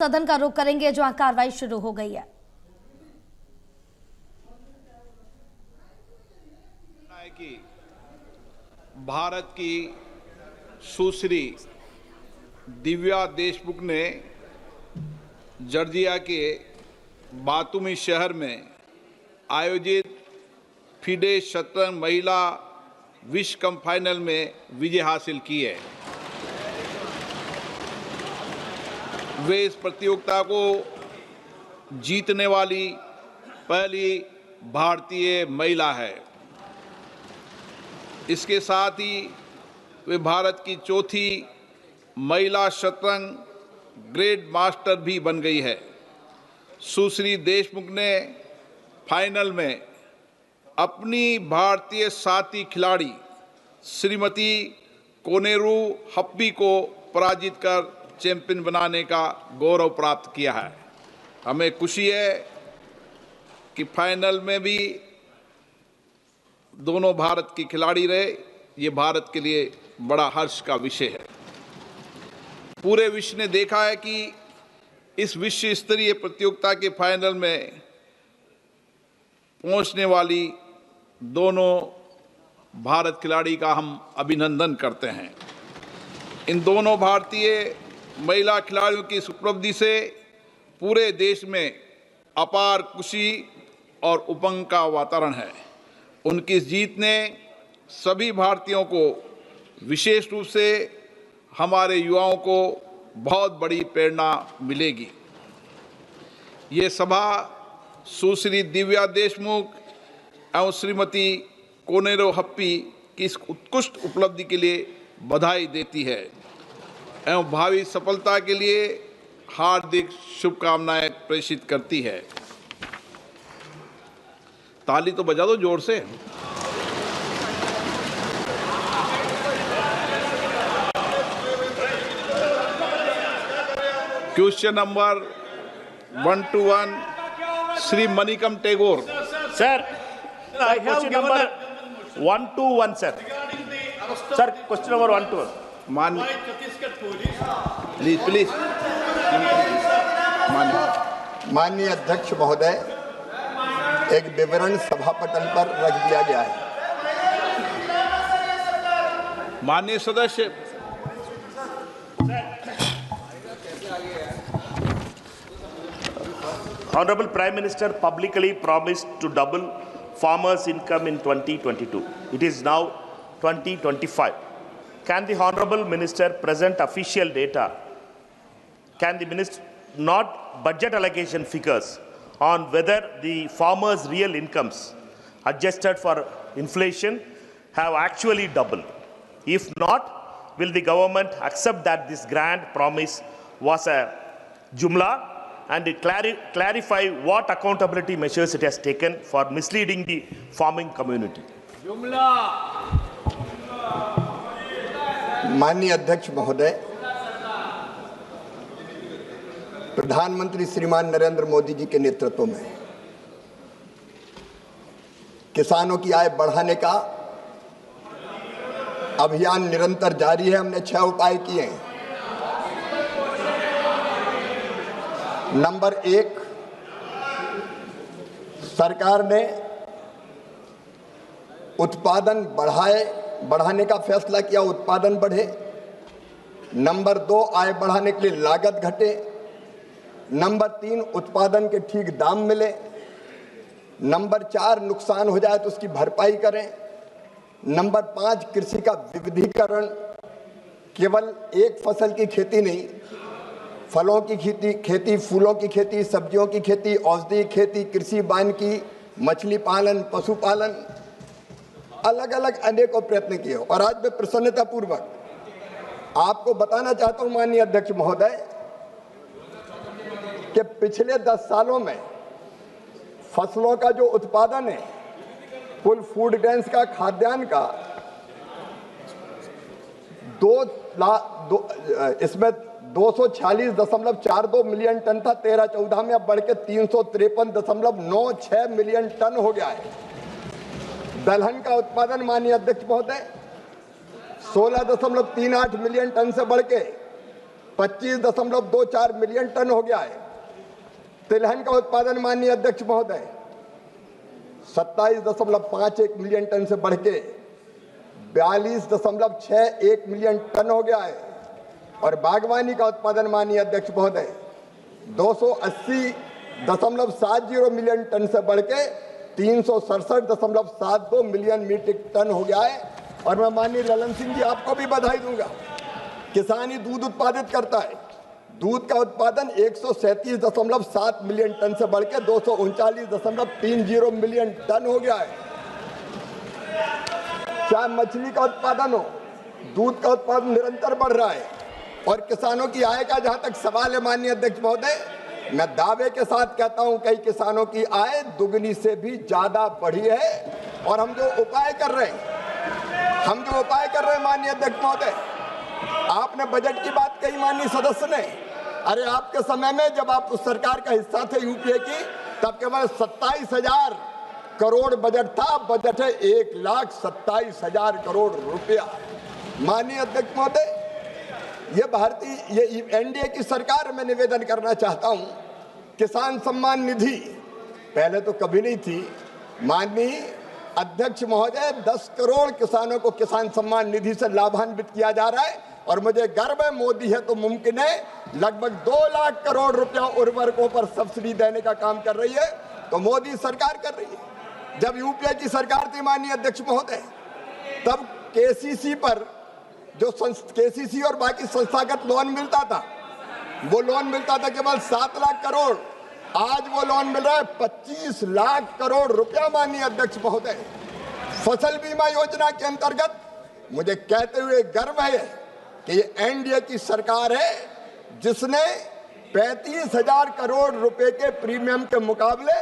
सदन का रुख करेंगे जहां कार्रवाई शुरू हो गई है। कि भारत की सुश्री दिव्या देशमुख ने जॉर्जिया के बातूमी शहर में आयोजित फिडे शतरंज महिला विश्व कप फाइनल में विजय हासिल की है। वे इस प्रतियोगिता को जीतने वाली पहली भारतीय महिला है। इसके साथ ही वे भारत की चौथी महिला शतरंज ग्रैंड मास्टर भी बन गई है। सुश्री देशमुख ने फाइनल में अपनी भारतीय साथी खिलाड़ी श्रीमती कोनेरू हप्पी को पराजित कर चैंपियन बनाने का गौरव प्राप्त किया है। हमें खुशी है कि फाइनल में भी दोनों भारत की खिलाड़ी रहे। ये भारत के लिए बड़ा हर्ष का विषय है। पूरे विश्व ने देखा है कि इस विश्व स्तरीय प्रतियोगिता के फाइनल में पहुंचने वाली दोनों भारत खिलाड़ी का हम अभिनंदन करते हैं। इन दोनों भारतीय महिला खिलाड़ियों की इस उपलब्धि से पूरे देश में अपार खुशी और उमंग का वातावरण है। उनकी इस जीत ने सभी भारतीयों को, विशेष रूप से हमारे युवाओं को बहुत बड़ी प्रेरणा मिलेगी। ये सभा सुश्री दिव्या देशमुख एवं श्रीमती कोनेरू हप्पी की इस उत्कृष्ट उपलब्धि के लिए बधाई देती है एवं भावी सफलता के लिए हार्दिक शुभकामनाएं प्रेषित करती है। ताली तो बजा दो जोर से। Question number 121 Shri Manickam Tagore. Sir, question number 121, sir. Sir, question number 121. मान प्लीज माननीय अध्यक्ष महोदय, एक विवरण सभा पटल पर रख दिया गया है। माननीय सदस्य, Honorable Prime Minister publicly promised to double farmers' income in 2022. It is now 2025. Can the Honorable Minister present official data? Can the Minister not budget allocation figures on whether the farmers' real incomes adjusted for inflation have actually doubled? If not, will the government accept that this grand promise was a jumla and clarify what accountability measures it has taken for misleading the farming community? माननीय अध्यक्ष महोदय, प्रधानमंत्री श्रीमान नरेंद्र मोदी जी के नेतृत्व में किसानों की आय बढ़ाने का अभियान निरंतर जारी है। हमने 6 उपाय किए हैं। नंबर 1, सरकार ने उत्पादन बढ़ाने का फैसला किया, उत्पादन बढ़े। नंबर 2, आय बढ़ाने के लिए लागत घटे। नंबर 3, उत्पादन के ठीक दाम मिले। नंबर 4, नुकसान हो जाए तो उसकी भरपाई करें। नंबर 5, कृषि का विविधीकरण, केवल एक फसल की खेती नहीं, फलों की खेती, फूलों की खेती, सब्जियों की खेती, औषधि खेती, कृषि वानिकी, मछली पालन, पशुपालन, अलग अलग अनेकों प्रयत्न किए। और आज मैं प्रसन्नतापूर्वक आपको बताना चाहता हूं माननीय अध्यक्ष महोदय कि पिछले 10 सालों में फसलों का जो उत्पादन है, कुल फूड ग्रेन्स का, खाद्यान्न का, इसमें 246.42 मिलियन टन था 13-14 में, अब बढ़ के 353.96 मिलियन टन हो गया है। दलहन का उत्पादन माननीय अध्यक्ष महोदय 16.38 मिलियन टन से बढ़ के 25.24 मिलियन टन हो गया है। तिलहन का उत्पादन माननीय अध्यक्ष महोदय 27.51 मिलियन टन से बढ़ के 42.61 मिलियन टन हो गया है और बागवानी का उत्पादन माननीय अध्यक्ष महोदय 280.70 मिलियन टन से बढ़ के 367.72 मिलियन मीट्रिक टन हो गया है। और मैं माननीय ललन सिंह जी आपको भी बधाई दूंगा। किसान ही दूध उत्पादित करता है। दूध का उत्पादन 137.7 मिलियन टन से बढ़ के 239.30 मिलियन टन हो गया है। चाहे मछली का उत्पादन हो, दूध का उत्पादन निरंतर बढ़ रहा है और किसानों की आय का जहां तक सवाल है माननीय अध्यक्ष महोदय, मैं दावे के साथ कहता हूं कई किसानों की आय दुगनी से भी ज्यादा बढ़ी है। और हम जो उपाय कर रहे हैं माननीय अध्यक्ष महोदय, आपने बजट की बात कही माननीय सदस्य ने। अरे आपके समय में जब आप उस सरकार का हिस्सा थे यूपीए की, तब केवल 27,000 करोड़ बजट था। बजट है 1,27,000 करोड़ रुपया। माननीय अध्यक्ष महोदय, ये एनडीए की सरकार में निवेदन करना चाहता हूं, किसान सम्मान निधि पहले तो कभी नहीं थी। माननीय अध्यक्ष महोदय 10 करोड़ किसानों को किसान सम्मान निधि से लाभान्वित किया जा रहा है और मुझे गर्व है, मोदी है तो मुमकिन है। लगभग 2 लाख करोड़ रुपया उर्वरकों पर सब्सिडी देने का काम कर रही है, तो मोदी सरकार कर रही है। जब यूपीए की सरकार थी माननीय अध्यक्ष महोदय, तब केसीसी पर जो केसीसी और बाकी संस्थागत लोन मिलता था, वो लोन मिलता था केवल 7 लाख करोड़। आज वो लोन मिल रहा है 25 लाख करोड़ रुपया माननीय अध्यक्ष महोदय। फसल बीमा योजना के अंतर्गत मुझे कहते हुए गर्व है कि ये एनडीए की सरकार है जिसने 35,000 करोड़ रुपए के प्रीमियम के मुकाबले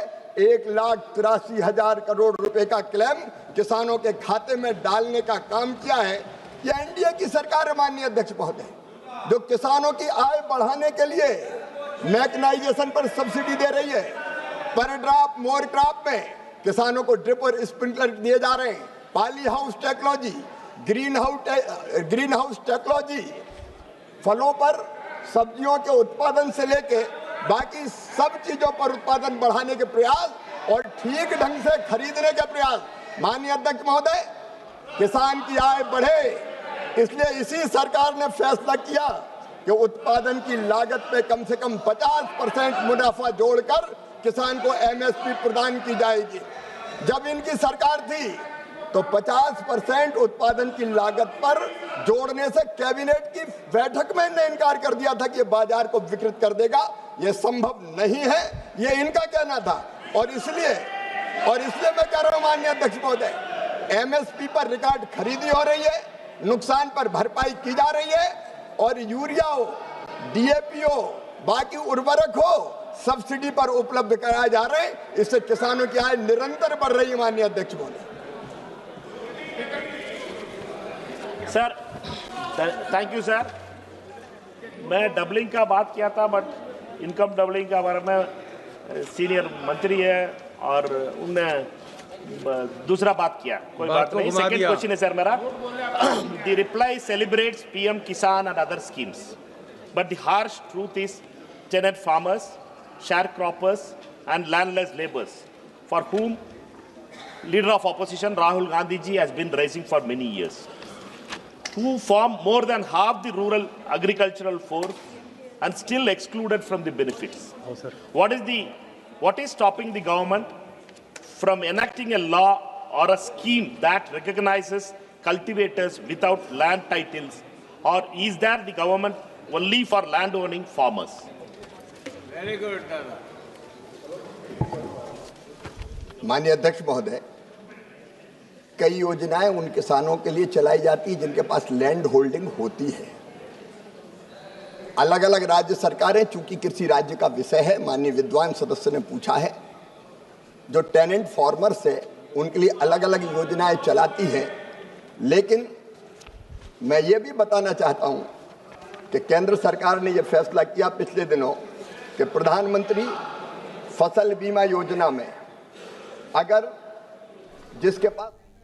1,83,000 करोड़ रुपए का क्लेम किसानों के खाते में डालने का काम किया है। ये एनडीए की सरकार है माननीय अध्यक्ष महोदय, जो किसानों की आय बढ़ाने के लिए मैकेनाइजेशन पर सब्सिडी दे रही है। पर ड्रॉप मोर क्रॉप में किसानों को ड्रिप और स्प्रिंकलर दिए जा रहे हैं। Poly house technology, green house technology, फलों पर सब्जियों के उत्पादन से लेके बाकी सब चीजों पर उत्पादन बढ़ाने के प्रयास और ठीक ढंग से खरीदने के प्रयास। माननीय अध्यक्ष महोदय, किसान की आय बढ़े, इसलिए इसी सरकार ने फैसला किया कि उत्पादन की लागत पे कम से कम 50% मुनाफा जोड़कर किसान को एमएसपी प्रदान की जाएगी। जब इनकी सरकार थी तो 50% उत्पादन की लागत पर जोड़ने से कैबिनेट की बैठक में इन्होंने इनकार कर दिया था कि ये बाजार को विकृत कर देगा। ये संभव नहीं है, ये इनका कहना था। और इसलिए मैं कह रहा हूं माननीय अध्यक्ष महोदय, एमएसपी पर रिकॉर्ड खरीदी हो रही है, नुकसान पर भरपाई की जा रही है और यूरिया हो, डीएपी हो, बाकी उर्वरक हो, सब्सिडी पर उपलब्ध कराए जा रहे हैं। इससे किसानों की आय निरंतर बढ़ रही है माननीय अध्यक्ष महोदय। Sir, thank you sir. मैं डबलिंग का बात किया था, बट इनकम डबलिंग का बारे में सीनियर मंत्री है और उनने दूसरा बात किया। कोई बात नहीं। सेकंड क्वेश्चन है सर मेरा। द रिप्लाई सेलिब्रेट्स पीएम किसान and other schemes, but the harsh truth is tenant farmers, sharecroppers and landless laborers, for whom leader of opposition Rahul Gandhi ji has been raising for many years, who form more than half the rural agricultural force and still excluded from the benefits. Oh, sir. What is stopping the government from enacting a law or a scheme that recognizes cultivators without land titles, or is that the government only for land owning farmers? Very good. माननीय अध्यक्ष महोदय, कई योजनाएं उन किसानों के लिए चलाई जाती है जिनके पास लैंड होल्डिंग होती है। अलग अलग राज्य सरकारें, चूंकि कृषि राज्य का विषय है, माननीय विद्वान सदस्य ने पूछा है, जो टेनेंट फार्मर्स है उनके लिए अलग अलग योजनाएं चलाती हैं। लेकिन मैं ये भी बताना चाहता हूं कि केंद्र सरकार ने यह फैसला किया पिछले दिनों कि प्रधानमंत्री फसल बीमा योजना में अगर जिसके पास